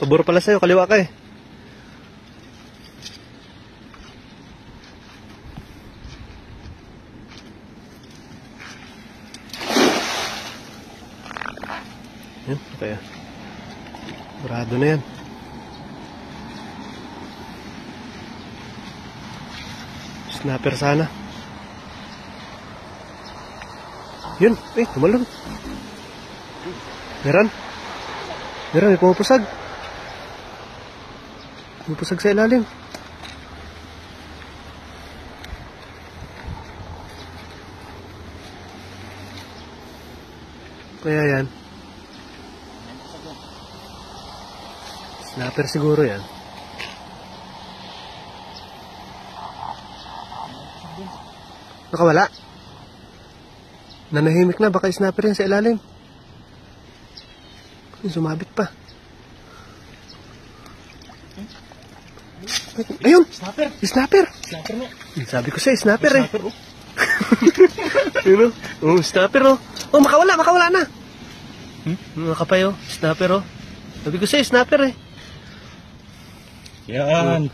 Pabor pala sa'yo, kaliwa ka eh. Yan, kaya. Burado na yan. Snapper sana. Yun, tumalon. Meron. Meron, may pumapusag. Pumapusag sa ilalim. Kaya yan. Snapper siguro yan. Nakawala. Nanahimik na, baka snapper yan sa ilalim. Sumabit pa. Ayun! Snapper! Snapper! Snapper mo! Sabi ko sa'yo, snapper eh. Snapper, oh. Yun o. Snapper oh. Oh, makawala na. Nakapay oh. Snapper oh. Sabi ko sa'yo, snapper eh. Yan!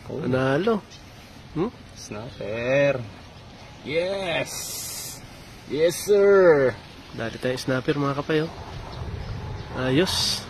Panalo. Snapper! Yes! Yes, sir! Dali tayo snapper mga kapay oh. Ayos.